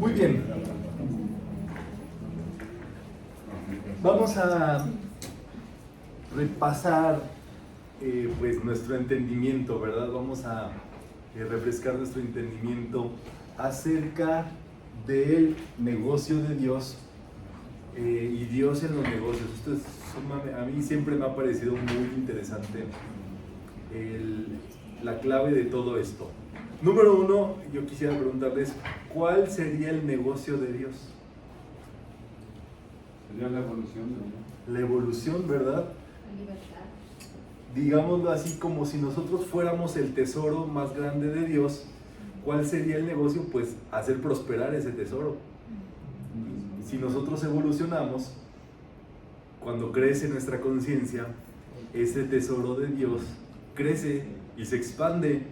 Muy bien. Vamos a repasar pues nuestro entendimiento, ¿verdad? Vamos a refrescar nuestro entendimiento acerca del negocio de Dios y Dios en los negocios. Esto es a mí siempre me ha parecido muy interesante la clave de todo esto. Número uno, yo quisiera preguntarles, ¿cuál sería el negocio de Dios? Sería la evolución, ¿no? La evolución, ¿verdad? La libertad. Digámoslo así, como si nosotros fuéramos el tesoro más grande de Dios. ¿Cuál sería el negocio? Pues hacer prosperar ese tesoro. Si nosotros evolucionamos, cuando crece nuestra conciencia, ese tesoro de Dios crece y se expande.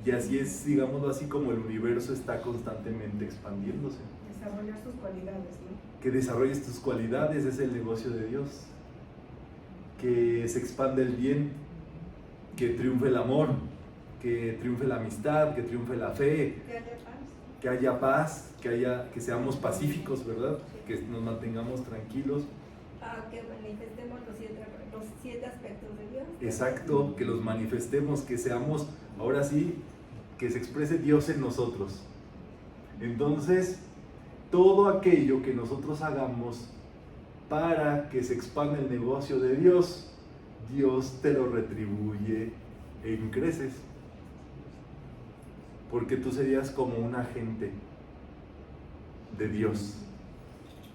Y así es, digámoslo así, como el universo está constantemente expandiéndose. Desarrollar sus cualidades, ¿no? Que desarrolles tus cualidades es el negocio de Dios. Que se expanda el bien, que triunfe el amor, que triunfe la amistad, que triunfe la fe, Que haya paz. que seamos pacíficos, ¿verdad? Que nos mantengamos tranquilos. Que manifestemos los siete aspectos de Dios. Exacto, que los manifestemos, que seamos, ahora sí, que se exprese Dios en nosotros. Entonces, todo aquello que nosotros hagamos para que se expanda el negocio de Dios, Dios te lo retribuye en creces. Porque tú serías como un agente de Dios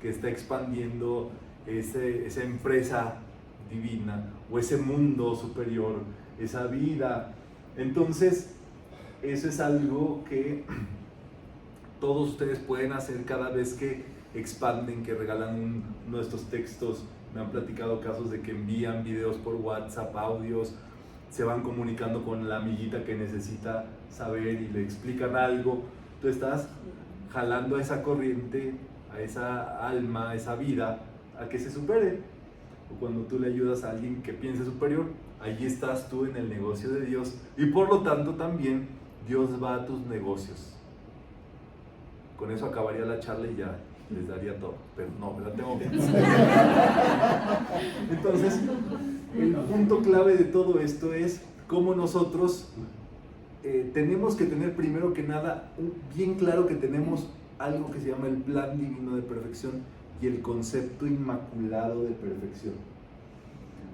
que está expandiendo esa empresa divina o ese mundo superior, esa vida. Entonces, eso es algo que todos ustedes pueden hacer cada vez que expanden, que regalan nuestros textos. Me han platicado casos de que envían videos por WhatsApp, audios, se van comunicando con la amiguita que necesita saber y le explican algo. Tú estás jalando a esa corriente, a esa alma, a esa vida, a que se supere. O cuando tú le ayudas a alguien que piense superior, allí estás tú en el negocio de Dios y por lo tanto también Dios va a tus negocios. Con eso acabaría la charla y ya les daría todo, pero no, ¿verdad? Tengo que... Entonces, el punto clave de todo esto es cómo nosotros tenemos que tener primero que nada bien claro que tenemos algo que se llama el plan divino de perfección y el concepto inmaculado de perfección.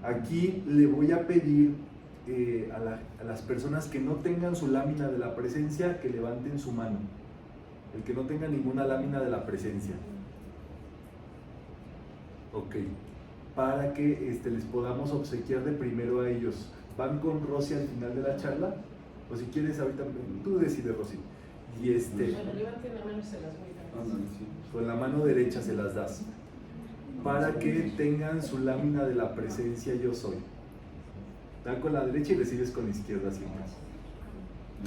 Aquí le voy a pedir a las personas que no tengan su lámina de la presencia que levanten su mano. El que no tenga ninguna lámina de la presencia. Ok. Para que les podamos obsequiar de primero a ellos. ¿Van con Rosy al final de la charla? O si quieres ahorita, tú decides, Rosy. Y Bueno, levanten la mano y se las voy a dar. con la mano derecha se las das. Para que tengan su lámina de la presencia yo soy. Da con la derecha y recibes con la izquierda siempre.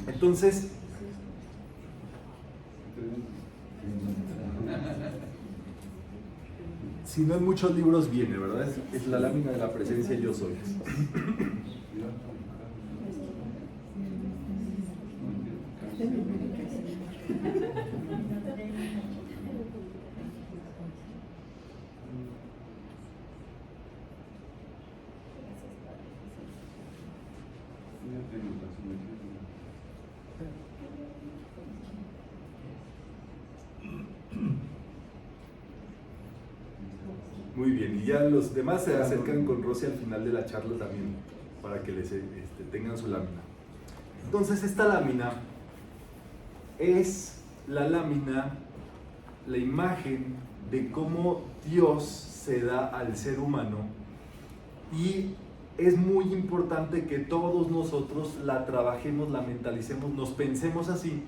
Entonces, si no en muchos libros viene, ¿verdad? Es la lámina de la presencia yo soy. Muy bien, y ya los demás se acercan con Rosy al final de la charla también, para que les tengan su lámina. Entonces esta lámina es la lámina, la imagen de cómo Dios se da al ser humano, y es muy importante que todos nosotros la trabajemos, la mentalicemos, nos pensemos así,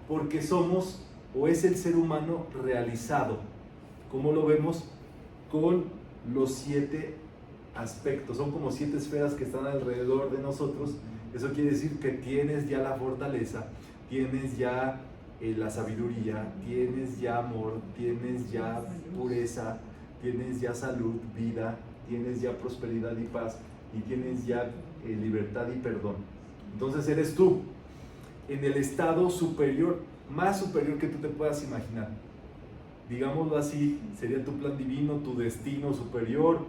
porque somos, o es el ser humano realizado. ¿Cómo lo vemos? Con los 7 aspectos, son como 7 esferas que están alrededor de nosotros. Eso quiere decir que tienes ya la fortaleza, tienes ya la sabiduría, tienes ya amor, tienes ya pureza, tienes ya salud, vida, tienes ya prosperidad y paz, y tienes ya libertad y perdón. Entonces eres tú, en el estado superior, más superior que tú te puedas imaginar. Digámoslo así, sería tu plan divino, tu destino superior,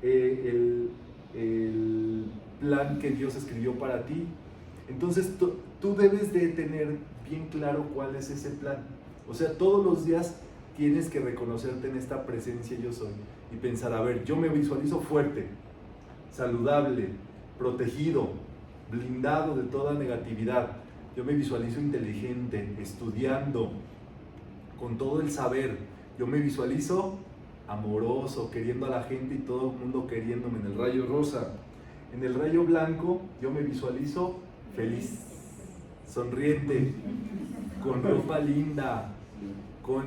el plan que Dios escribió para ti. Entonces tú debes de tener bien claro cuál es ese plan. O sea, todos los días tienes que reconocerte en esta presencia yo soy y pensar, a ver, yo me visualizo fuerte, saludable, protegido, blindado de toda negatividad. Yo me visualizo inteligente, estudiando, con todo el saber. Yo me visualizo amoroso, queriendo a la gente y todo el mundo queriéndome en el rayo rosa. En el rayo blanco yo me visualizo feliz, sonriente, con ropa linda, con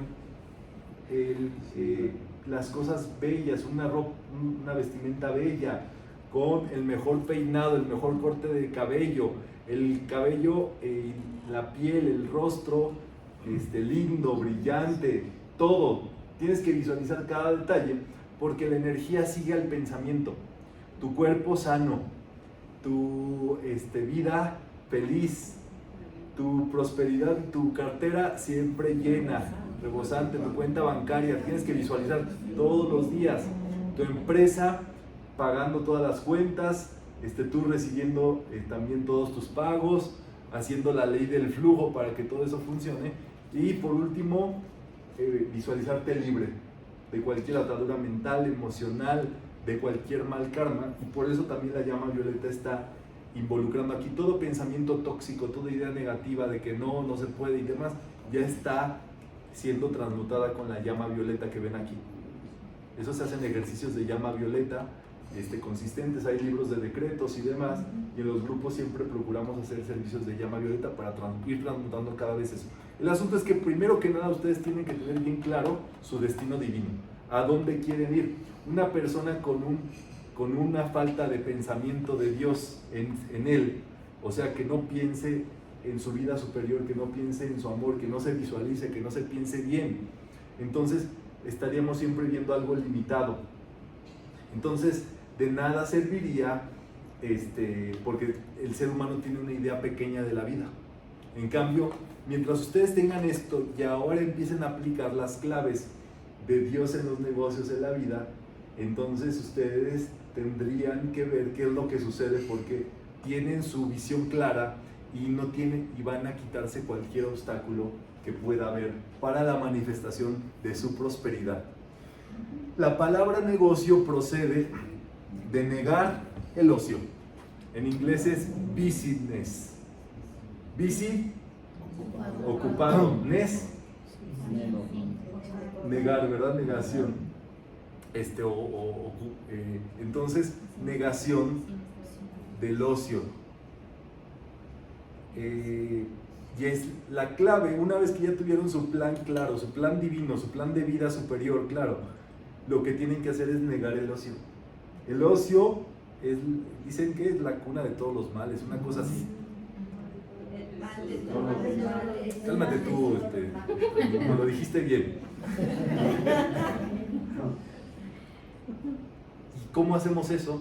las cosas bellas, una vestimenta bella, con el mejor peinado, el mejor corte de cabello, la piel, el rostro lindo, brillante, todo. Tienes que visualizar cada detalle porque la energía sigue al pensamiento. Tu cuerpo sano, tu vida feliz, tu prosperidad, tu cartera siempre llena, rebosante, tu cuenta bancaria, tienes que visualizar todos los días. Tu empresa pagando todas las cuentas, tú recibiendo también todos tus pagos, haciendo la ley del flujo para que todo eso funcione. Y por último, visualizarte libre de cualquier atadura mental, emocional, de cualquier mal karma. Y por eso también la llama violeta está involucrando aquí todo pensamiento tóxico, toda idea negativa de que no se puede y demás, ya está siendo transmutada con la llama violeta que ven aquí. Eso se hacen ejercicios de llama violeta consistentes, hay libros de decretos y demás, y en los grupos siempre procuramos hacer servicios de llama violeta para ir transmutando cada vez eso. El asunto es que primero que nada ustedes tienen que tener bien claro su destino divino, a dónde quieren ir. Una persona con una falta de pensamiento de Dios en él, o sea, que no piense en su vida superior, que no piense en su amor, que no se visualice, que no se piense bien, entonces estaríamos siempre viendo algo limitado. Entonces de nada serviría, porque el ser humano tiene una idea pequeña de la vida. En cambio, mientras ustedes tengan esto y ahora empiecen a aplicar las claves de Dios en los negocios de la vida, entonces ustedes tendrían que ver qué es lo que sucede, porque tienen su visión clara y van a quitarse cualquier obstáculo que pueda haber para la manifestación de su prosperidad. La palabra negocio procede de negar el ocio. En inglés es business. Busy, ocupado. Ness, negar, ¿verdad? Negación. Entonces, negación del ocio. Y es la clave, una vez que ya tuvieron su plan claro, su plan divino, su plan de vida superior claro, lo que tienen que hacer es negar el ocio. El ocio dicen que es la cuna de todos los males, una cosa así. Cálmate tú, me lo dijiste bien. ¿Y cómo hacemos eso?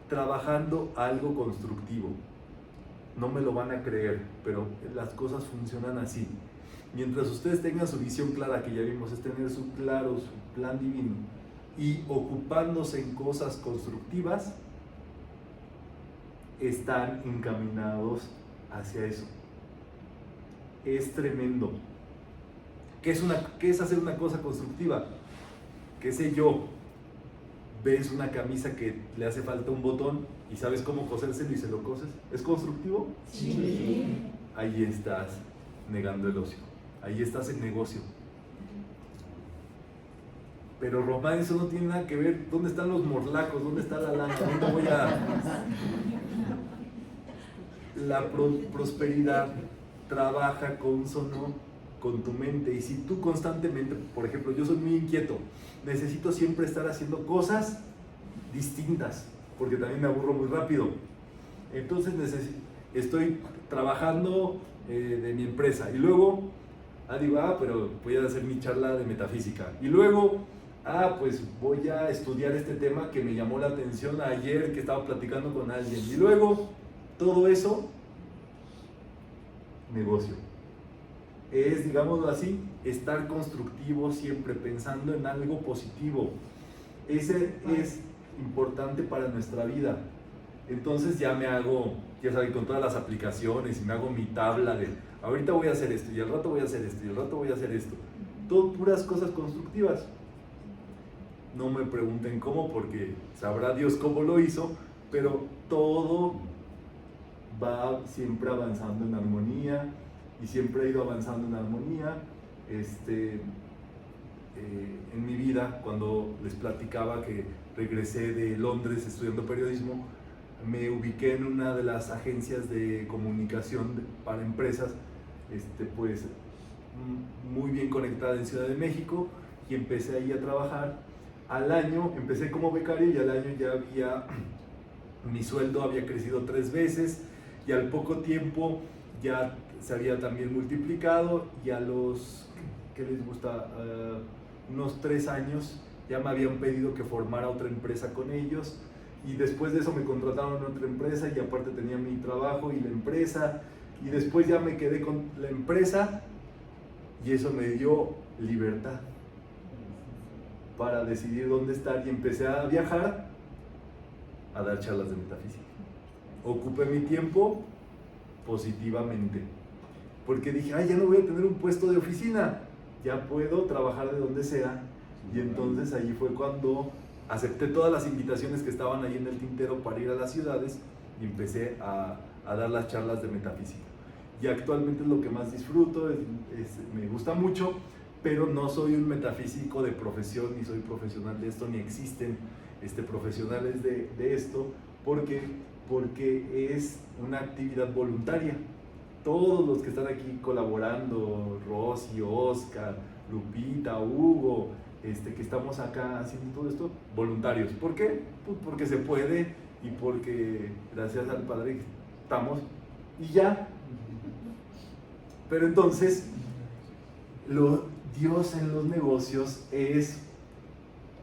Trabajando algo constructivo. No me lo van a creer, pero las cosas funcionan así. Mientras ustedes tengan su visión clara, que ya vimos, es tener su plan divino, y ocupándose en cosas constructivas, están encaminados hacia eso. Es tremendo. ¿Qué es hacer una cosa constructiva? ¿Qué sé yo? Ves una camisa que le hace falta un botón y sabes cómo cosérselo y se lo coses. ¿Es constructivo? Sí. Ahí estás negando el ocio. Ahí estás en negocio. Pero Román, eso no tiene nada que ver. ¿Dónde están los morlacos? ¿Dónde está la lana? ¿Dónde voy a...? La prosperidad trabaja consono con tu mente. Y si tú constantemente, por ejemplo, yo soy muy inquieto, necesito siempre estar haciendo cosas distintas, porque también me aburro muy rápido. Entonces estoy trabajando de mi empresa y luego digo, pero voy a hacer mi charla de metafísica, y luego pues voy a estudiar este tema que me llamó la atención ayer que estaba platicando con alguien. Y luego, todo eso, negocio. Es, digámoslo así, estar constructivo siempre, pensando en algo positivo. Ese es importante para nuestra vida. Entonces ya me hago, ya saben, con todas las aplicaciones, y me hago mi tabla de ahorita voy a hacer esto, y al rato voy a hacer esto, y al rato voy a hacer esto. Todo puras cosas constructivas. No me pregunten cómo, porque sabrá Dios cómo lo hizo, pero todo va siempre avanzando en armonía, y siempre ha ido avanzando en armonía. En mi vida, cuando les platicaba que regresé de Londres estudiando periodismo, me ubiqué en una de las agencias de comunicación para empresas, pues muy bien conectada en Ciudad de México, y empecé ahí a trabajar. Al año empecé como becario, y al año ya mi sueldo había crecido 3 veces, y al poco tiempo ya se había también multiplicado, y a los, ¿qué les gusta? Unos 3 años ya me habían pedido que formara otra empresa con ellos, y después de eso me contrataron en otra empresa, y aparte tenía mi trabajo y la empresa, y después ya me quedé con la empresa, y eso me dio libertad para decidir dónde estar, y empecé a viajar, a dar charlas de metafísica. Ocupé mi tiempo positivamente, porque dije, ya no voy a tener un puesto de oficina, ya puedo trabajar de donde sea. Y entonces ahí fue cuando acepté todas las invitaciones que estaban ahí en el tintero para ir a las ciudades, y empecé a dar las charlas de metafísica. Y actualmente es lo que más disfruto, me gusta mucho, pero no soy un metafísico de profesión, ni soy profesional de esto, ni existen profesionales de esto, porque es una actividad voluntaria. Todos los que están aquí colaborando, Rosy, Oscar, Lupita, Hugo, que estamos acá haciendo todo esto, voluntarios. ¿Por qué? Pues porque se puede, y porque gracias al Padre estamos, y ya. Pero entonces, Dios en los negocios es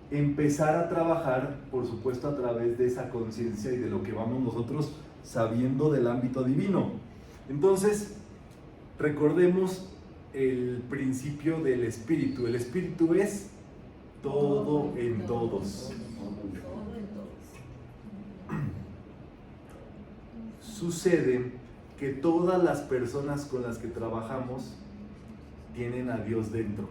empezar a trabajar, por supuesto, a través de esa conciencia y de lo que vamos nosotros sabiendo del ámbito divino. Entonces, recordemos el principio del espíritu. El espíritu es todo en todos. Sucede que todas las personas con las que trabajamos tienen a Dios dentro.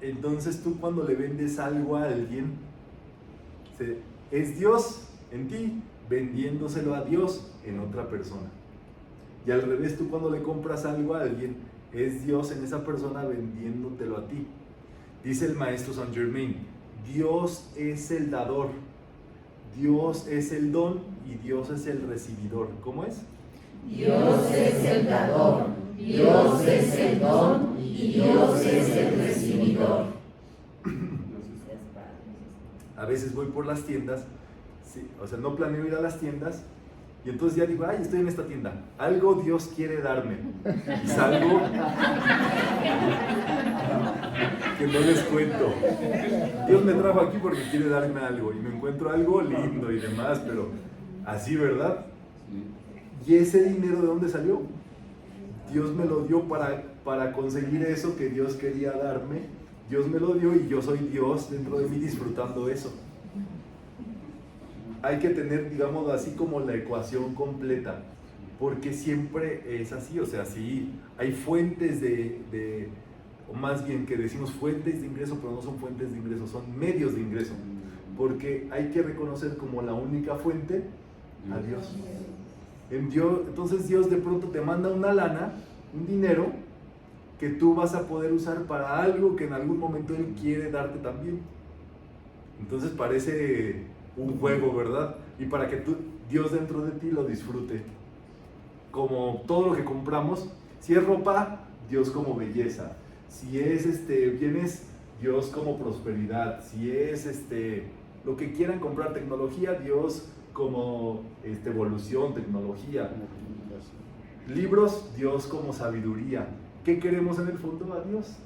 Entonces tú, cuando le vendes algo a alguien, es Dios en ti vendiéndoselo a Dios en otra persona. Y al revés, tú cuando le compras algo a alguien, es Dios en esa persona vendiéndotelo a ti. Dice el maestro Saint Germain, Dios es el dador, Dios es el don, y Dios es el recibidor. ¿Cómo es? Dios es el dador, Dios es el don, y Dios es el recibidor. A veces voy por las tiendas, sí, o sea, no planeo ir a las tiendas, y entonces ya digo, estoy en esta tienda, algo Dios quiere darme, y salgo que no les cuento. Dios me trajo aquí porque quiere darme algo, y me encuentro algo lindo y demás, pero así, ¿verdad? ¿Y ese dinero de dónde salió? Dios me lo dio para conseguir eso que Dios quería darme. Dios me lo dio, y yo soy Dios dentro de mí disfrutando eso. Hay que tener, digamos así, como la ecuación completa, porque siempre es así. O sea, sí, hay fuentes o más bien que decimos fuentes de ingreso, pero no son fuentes de ingreso, son medios de ingreso, porque hay que reconocer como la única fuente a Dios. Entonces Dios de pronto te manda una lana, un dinero, que tú vas a poder usar para algo que en algún momento Él quiere darte también. Entonces parece un juego, ¿verdad? Y para que Dios dentro de ti lo disfrute. Como todo lo que compramos, si es ropa, Dios como belleza. Si es bienes, Dios como prosperidad. Si es lo que quieran comprar, tecnología, Dios como evolución, tecnología. Libros, Dios como sabiduría. ¿Qué queremos en el fondo? A Dios.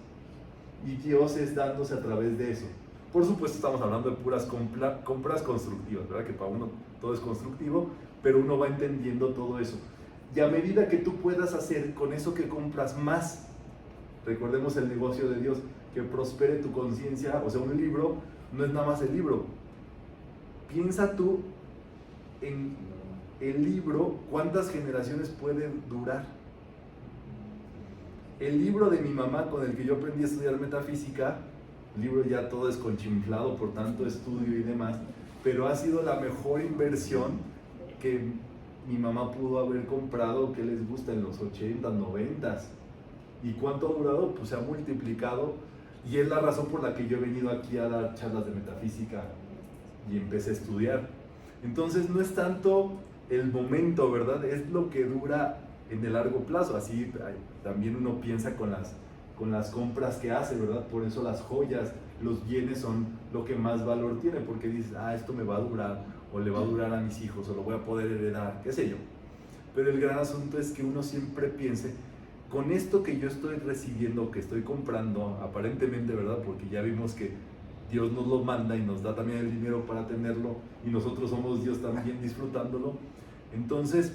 y Dios es dándose a través de eso. Por supuesto estamos hablando de puras compras constructivas, ¿verdad? Que para uno todo es constructivo, pero uno va entendiendo todo eso. Y a medida que tú puedas hacer con eso que compras más, recordemos el negocio de Dios, que prospere tu conciencia, o sea, un libro no es nada más el libro. Piensa tú en el libro, ¿cuántas generaciones puede durar? El libro de mi mamá con el que yo aprendí a estudiar metafísica, el libro ya todo desconchinflado por tanto estudio y demás, pero ha sido la mejor inversión que mi mamá pudo haber comprado, que les gusta, en los 80, 90. ¿Y cuánto ha durado? Pues se ha multiplicado, y es la razón por la que yo he venido aquí a dar charlas de metafísica y empecé a estudiar. Entonces no es tanto el momento, ¿verdad? Es lo que dura en el largo plazo. Así también uno piensa con las compras que hace, ¿verdad? Por eso las joyas, los bienes son lo que más valor tiene, porque dices, esto me va a durar, o le va a durar a mis hijos, o lo voy a poder heredar, qué sé yo. Pero el gran asunto es que uno siempre piense, con esto que yo estoy recibiendo, que estoy comprando, aparentemente, ¿verdad? Porque ya vimos que Dios nos lo manda y nos da también el dinero para tenerlo, y nosotros somos Dios también disfrutándolo. Entonces,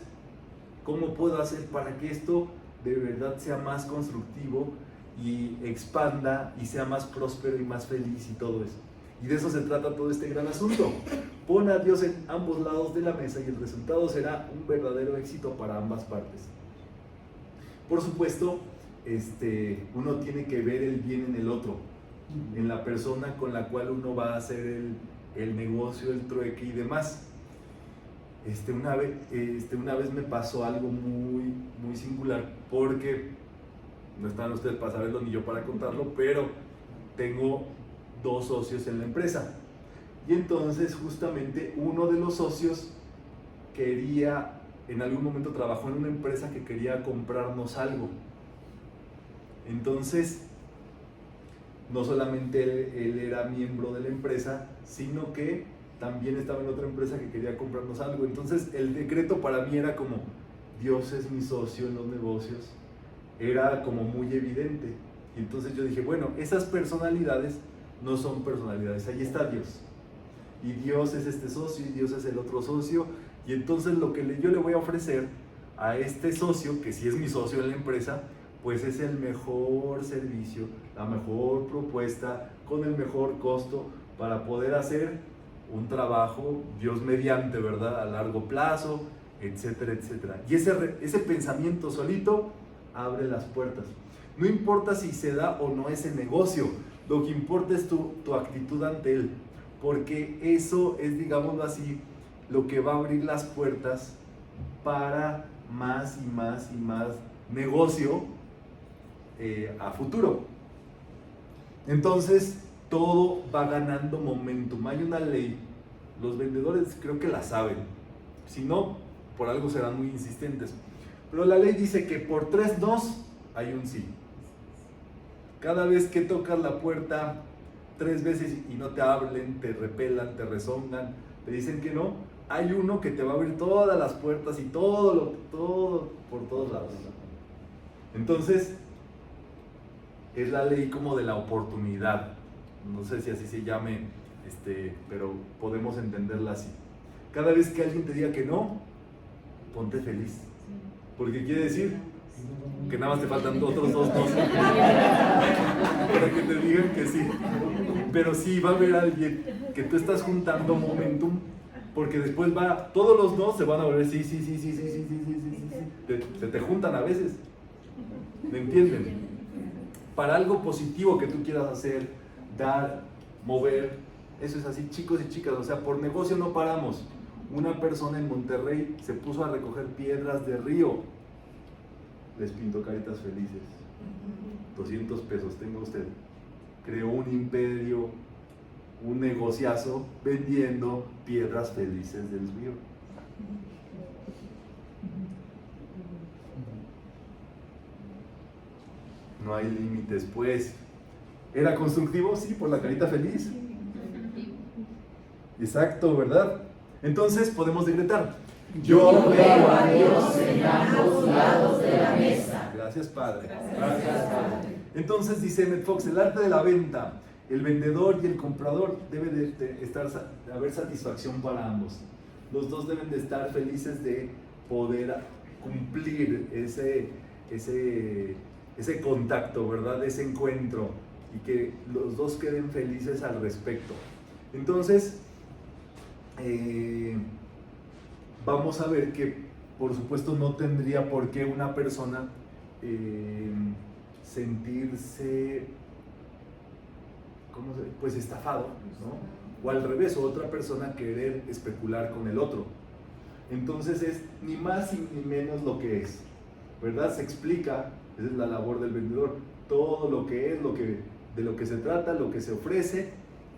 ¿cómo puedo hacer para que esto de verdad sea más constructivo y expanda y sea más próspero y más feliz y todo eso? Y de eso se trata todo este gran asunto. Pon a Dios en ambos lados de la mesa y el resultado será un verdadero éxito para ambas partes. Por supuesto, uno tiene que ver el bien en el otro, en la persona con la cual uno va a hacer el negocio, el trueque y demás. Una vez me pasó algo muy, muy singular, porque no están ustedes para saberlo ni yo para contarlo, pero tengo 2 socios en la empresa, y entonces justamente uno de los socios en algún momento trabajó en una empresa que quería comprarnos algo. Entonces no solamente él era miembro de la empresa, sino que también estaba en otra empresa que quería comprarnos algo. Entonces el decreto para mí era como, Dios es mi socio en los negocios, era como muy evidente. Y entonces yo dije, bueno, esas personalidades no son personalidades, ahí está Dios. Y Dios es este socio y Dios es el otro socio. Y entonces lo que yo le voy a ofrecer a este socio, que sí es mi socio en la empresa, pues es el mejor servicio, la mejor propuesta, con el mejor costo, para poder hacer un trabajo, Dios mediante, ¿verdad?, a largo plazo, etcétera, etcétera. Y ese pensamiento solito abre las puertas. No importa si se da o no ese negocio, lo que importa es tu actitud ante él, porque eso es, digámoslo así, lo que va a abrir las puertas para más y más y más negocio a futuro. Entonces todo va ganando momentum. Hay una ley, los vendedores creo que la saben, si no, por algo serán muy insistentes, pero la ley dice que por 3 nos hay un sí. Cada vez que tocas la puerta 3 veces y no te hablen, te repelan, te rezongan, te dicen que no, hay uno que te va a abrir todas las puertas y todo por todos lados. Entonces es la ley como de la oportunidad. No sé si así se llame, pero podemos entenderla así. Cada vez que alguien te diga que no, ponte feliz, porque quiere decir que nada más te faltan otros 2 no para que te digan que sí. Pero sí va a haber alguien que tú estás juntando momentum, porque después todos los no se van a volver sí. Te juntan a veces, ¿me entienden? Para algo positivo que tú quieras hacer, dar, mover, eso es así, chicos y chicas. O sea, por negocio no paramos. Una persona en Monterrey se puso a recoger piedras de río, les pintó caritas felices, 200 pesos, tenga usted. Creó un imperio, un negociazo vendiendo piedras felices del río. No hay límites, pues. ¿Era constructivo? Sí, por la carita feliz. Exacto, ¿verdad? Entonces podemos decretar: yo veo a Dios en ambos lados de la mesa. Gracias, Padre. Gracias, Padre. Entonces dice Emmett Fox, el arte de la venta, el vendedor y el comprador debe de haber satisfacción para ambos. Los dos deben de estar felices de poder cumplir ese contacto, ¿verdad? Ese encuentro, y que los dos queden felices al respecto. Entonces, vamos a ver que, por supuesto, no tendría por qué una persona sentirse, pues estafado, ¿no? O al revés, o otra persona querer especular con el otro. Entonces es ni más ni menos lo que es, ¿verdad? Se explica, esa es la labor del vendedor, todo lo que es, de lo que se trata, lo que se ofrece,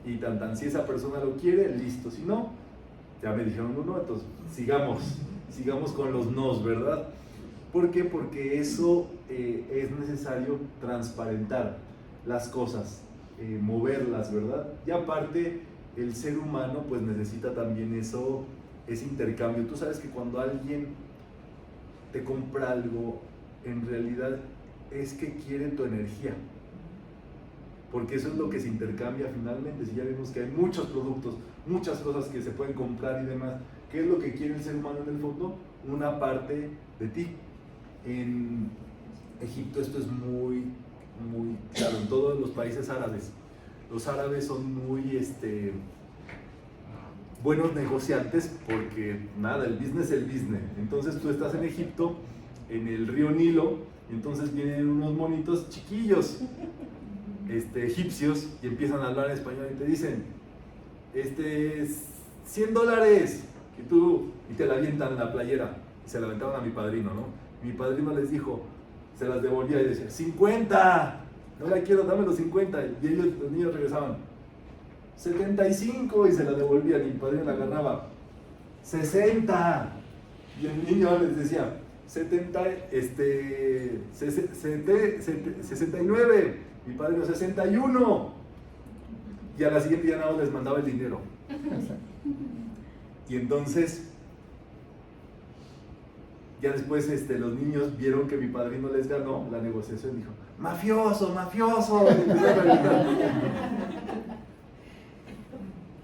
y tan si esa persona lo quiere, listo. Si no, ya me dijeron uno, entonces sigamos con los nos, ¿verdad? ¿Por qué? Porque eso es necesario transparentar las cosas, moverlas, ¿verdad? Y aparte, el ser humano pues necesita también ese intercambio. Tú sabes que cuando alguien te compra algo, en realidad es que quiere tu energía, porque eso es lo que se intercambia finalmente. Si ya vemos que hay muchos productos, muchas cosas que se pueden comprar y demás, ¿qué es lo que quiere el ser humano en el fondo? Una parte de ti. En Egipto esto es muy claro, en todos los países árabes. Los árabes son muy buenos negociantes, porque nada, el business es el business. Entonces tú estás en Egipto, en el río Nilo, y entonces vienen unos monitos chiquillos, egipcios, y empiezan a hablar en español y te dicen, $100, y te la avientan en la playera, y se la aventaron a mi padrino, ¿no? Mi padrino les dijo, se las devolvía y decía, $50, no la quiero, dame los 50, y ellos, los niños regresaban, 75, y se la devolvían, y mi padrino la agarraba, 60, y el niño les decía, 69, mi padrino 61, y a la siguiente ya nada más les mandaba el dinero. Y entonces ya después los niños vieron que mi padrino les ganó la negociación y dijo, ¡mafioso, mafioso!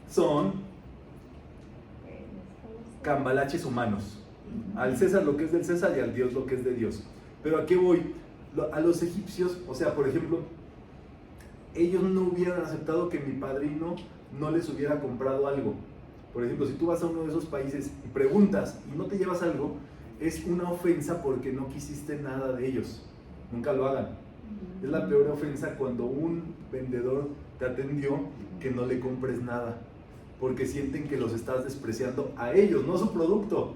Son cambalaches humanos. Al César lo que es del César y al Dios lo que es de Dios. Pero ¿a qué voy? A los egipcios, o sea, por ejemplo, ellos no hubieran aceptado que mi padrino no les hubiera comprado algo. Por ejemplo, si tú vas a uno de esos países y preguntas y no te llevas algo, es una ofensa porque no quisiste nada de ellos. Nunca lo hagan. Es la peor ofensa cuando un vendedor te atendió que no le compres nada, porque sienten que los estás despreciando a ellos, no su producto,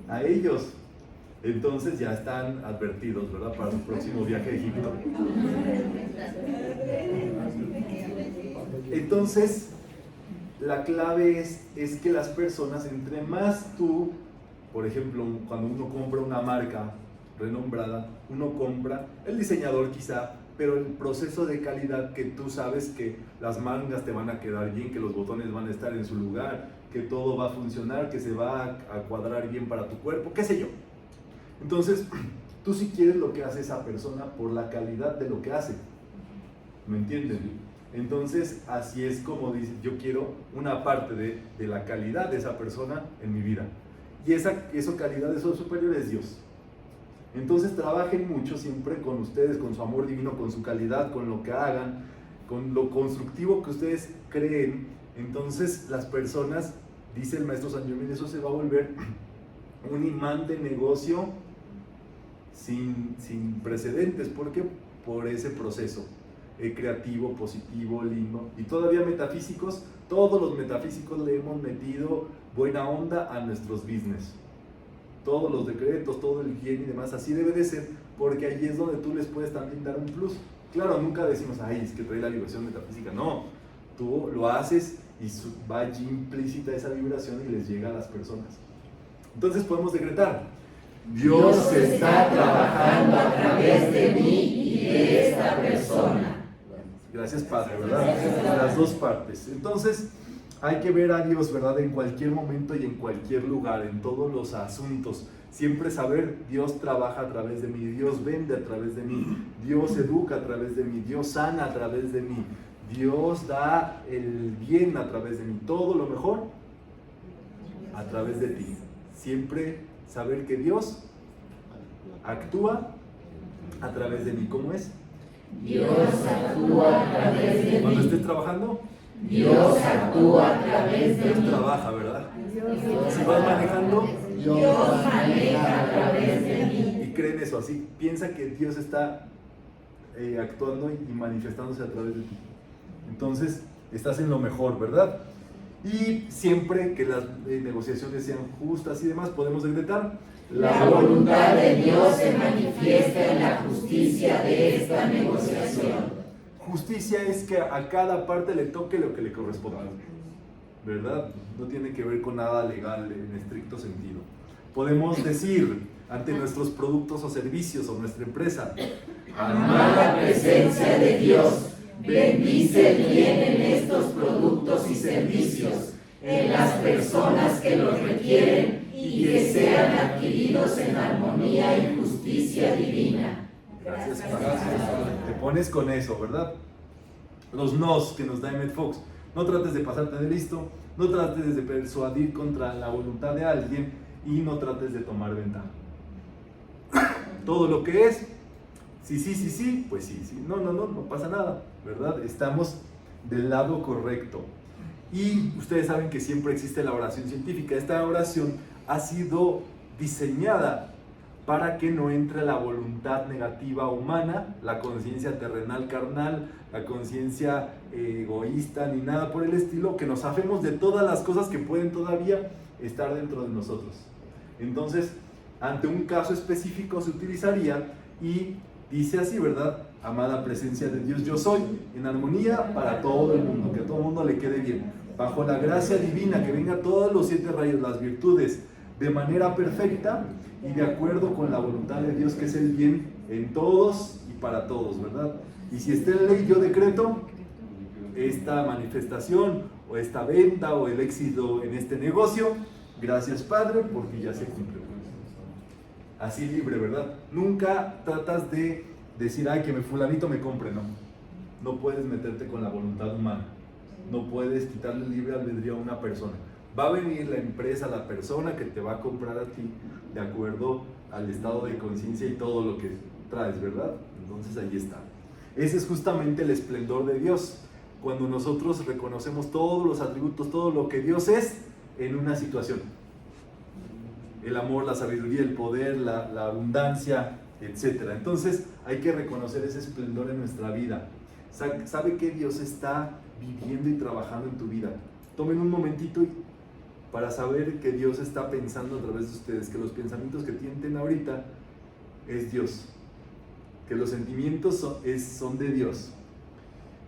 a ellos. Entonces ya están advertidos, ¿verdad? Para su próximo viaje a Egipto. Entonces, la clave es que las personas, entre más tú, por ejemplo, cuando uno compra una marca renombrada, uno compra el diseñador quizá, pero el proceso de calidad, que tú sabes que las mangas te van a quedar bien, que los botones van a estar en su lugar, que todo va a funcionar, que se va a cuadrar bien para tu cuerpo, qué sé yo. Entonces, tú sí quieres lo que hace esa persona por la calidad de lo que hace. ¿Me entienden? Entonces, así es como dice, yo quiero una parte de la calidad de esa persona en mi vida. Y esa calidad, eso superior es Dios. Entonces trabajen mucho siempre con ustedes, con su amor divino, con su calidad, con lo que hagan, con lo constructivo que ustedes creen. Entonces las personas, dice el maestro San Germain, eso se va a volver un imán de negocio sin precedentes. ¿Por qué? Por ese proceso creativo, positivo, lindo. Y todavía metafísicos, todos los metafísicos le hemos metido buena onda a nuestros business. Todos los decretos, todo el bien y demás, así debe de ser, porque ahí es donde tú les puedes también dar un plus. Claro, nunca decimos, ay, es que trae la vibración metafísica. No, tú lo haces y va allí implícita esa vibración y les llega a las personas. Entonces podemos decretar: Dios está trabajando a través de mí y de esta persona. Gracias, Padre, ¿verdad? Las dos partes. Entonces, hay que ver a Dios, ¿verdad? En cualquier momento y en cualquier lugar, en todos los asuntos. Siempre saber, Dios trabaja a través de mí, Dios vende a través de mí, Dios educa a través de mí, Dios sana a través de mí, Dios da el bien a través de mí, todo lo mejor a través de ti. Siempre saber que Dios actúa a través de mí. ¿Cómo es? Dios actúa a través de Cuando mí. estés trabajando, Dios actúa a través de Dios mí. trabaja, ¿verdad? Dios Si vas manejando, Dios maneja a través de mí. y cree en eso, así piensa que Dios está actuando y manifestándose a través de ti. Entonces, estás en lo mejor, ¿verdad? Y siempre que las negociaciones sean justas y demás, podemos decretar: La voluntad de Dios se manifiesta en la justicia de esta negociación. Justicia es que a cada parte le toque lo que le corresponda, ¿verdad? No tiene que ver con nada legal en estricto sentido. Podemos decir ante nuestros productos o servicios o nuestra empresa: Amada presencia de Dios, bendice el bien en estos productos y servicios, en las personas que los requieren y que sean adquiridos en armonía y justicia divina. Gracias, Padre. Te pones con eso, ¿verdad? Los nos que nos da Emmett Fox. No trates de pasarte de listo, no trates de persuadir contra la voluntad de alguien y no trates de tomar ventaja. Todo lo que es, sí, pues sí, no pasa nada, ¿verdad? Estamos del lado correcto. Y ustedes saben que siempre existe la oración científica. Esta oración ha sido diseñada para que no entre la voluntad negativa humana, la conciencia terrenal carnal, la conciencia egoísta, ni nada por el estilo, que nos afemos de todas las cosas que pueden todavía estar dentro de nosotros. Entonces, ante un caso específico se utilizaría y dice así, ¿verdad? Amada presencia de Dios, yo soy, en armonía para todo el mundo, que a todo el mundo le quede bien. Bajo la gracia divina, que venga todos los 7 rayos, las virtudes, de manera perfecta y de acuerdo con la voluntad de Dios, que es el bien en todos y para todos, ¿verdad? Y si está en ley, yo decreto esta manifestación o esta venta o el éxito en este negocio. Gracias, Padre, porque ya se cumplió. Así libre, ¿verdad? Nunca tratas de decir, ay, que fulanito me compre, no. No puedes meterte con la voluntad humana. No puedes quitarle libre albedrío a una persona. Va a venir la empresa, la persona que te va a comprar a ti de acuerdo al estado de conciencia y todo lo que traes, ¿verdad? Entonces ahí está. Ese es justamente el esplendor de Dios. Cuando nosotros reconocemos todos los atributos, todo lo que Dios es en una situación. El amor, la sabiduría, el poder, la abundancia, etc. Entonces hay que reconocer ese esplendor en nuestra vida. ¿Sabe que Dios está viviendo y trabajando en tu vida? Tomen un momentito para saber que Dios está pensando a través de ustedes, que los pensamientos que tienen ahorita es Dios, que los sentimientos son de Dios.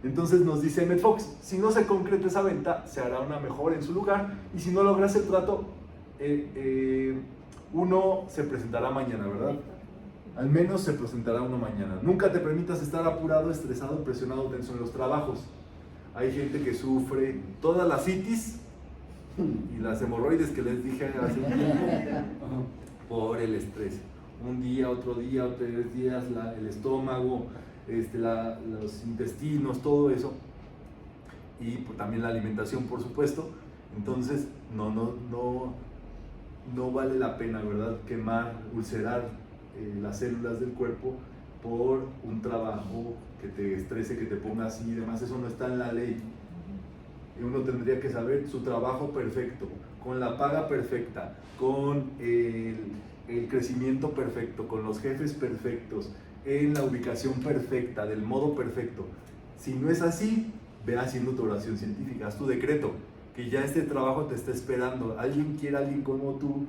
Entonces nos dice Emmett Fox, si no se concreta esa venta, se hará una mejora en su lugar, y si no logras el trato, uno se presentará mañana, ¿verdad? Al menos se presentará uno mañana. Nunca te permitas estar apurado, estresado, presionado, tenso en los trabajos. Hay gente que sufre todas las citis y las hemorroides que les dije hace un tiempo por el estrés. Un día, otro día, 3 días, el estómago, los intestinos, todo eso. Y también la alimentación, por supuesto. Entonces, no vale la pena, ¿verdad? Quemar, ulcerar las células del cuerpo por un trabajo que te estrese, que te ponga así y demás. Eso no está en la ley. Uno tendría que saber su trabajo perfecto, con la paga perfecta, con el crecimiento perfecto, con los jefes perfectos, en la ubicación perfecta, del modo perfecto. Si no es así, ve haciendo tu oración científica, haz tu decreto, que ya este trabajo te está esperando. Alguien quiere a alguien como tú,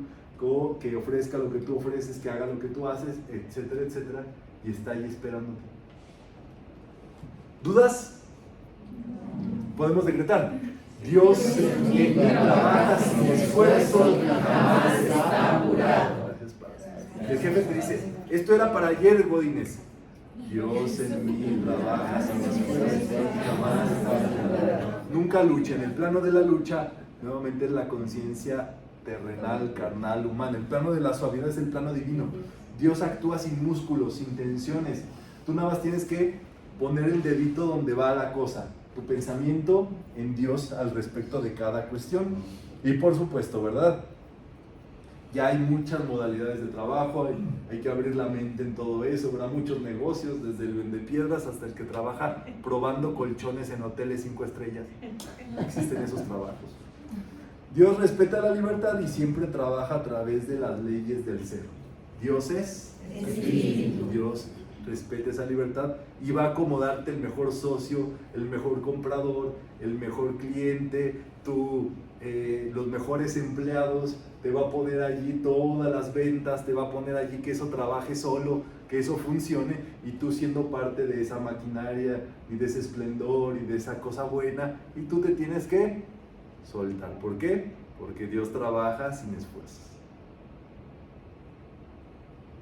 que ofrezca lo que tú ofreces, que haga lo que tú haces, etcétera, etcétera, y está ahí esperándote. ¿Dudas? Podemos decretar: Dios en quien trabaja sin esfuerzo jamás está apurado. Gracias, Padre. El jefe te dice, esto era para ayer, Godínez. Dios en mí trabaja sin esfuerzo jamás está apurado. Nunca lucha. En el plano de la lucha, nuevamente es la conciencia terrenal, carnal, humana. El plano de la suavidad es el plano divino. Dios actúa sin músculos, sin tensiones. Tú nada más tienes que poner el dedito donde va la cosa, tu pensamiento en Dios al respecto de cada cuestión. Y por supuesto, ¿verdad? Ya hay muchas modalidades de trabajo, hay que abrir la mente en todo eso, ¿verdad? Muchos negocios, desde el vendepiedras hasta el que trabaja probando colchones en hoteles 5 estrellas. Existen esos trabajos. Dios respeta la libertad y siempre trabaja a través de las leyes del ser. Dios es Espíritu. Dios respeta esa libertad y va a acomodarte el mejor socio, el mejor comprador, el mejor cliente, los mejores empleados, te va a poner allí todas las ventas, te va a poner allí que eso trabaje solo, que eso funcione, y tú siendo parte de esa maquinaria y de ese esplendor y de esa cosa buena, y tú te tienes que soltar. ¿Por qué? Porque Dios trabaja sin esfuerzo.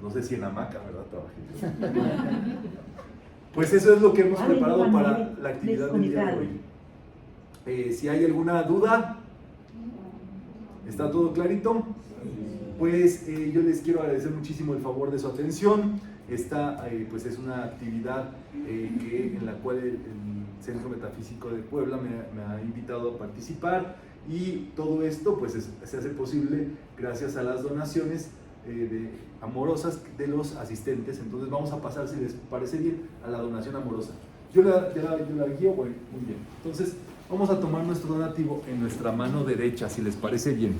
No sé si en hamaca, ¿verdad? Trabajé. Pues eso es lo que hemos preparado para la actividad del día de hoy. Si hay alguna duda, ¿está todo clarito? Pues yo les quiero agradecer muchísimo el favor de su atención. Esta pues es una actividad en la cual el Centro Metafísico de Puebla me ha invitado a participar, y todo esto pues se hace posible gracias a las donaciones amorosas de los asistentes. Entonces vamos a pasar, si les parece bien, a la donación amorosa. Yo la guío, bueno, muy bien. Entonces vamos a tomar nuestro donativo en nuestra mano derecha, si les parece bien.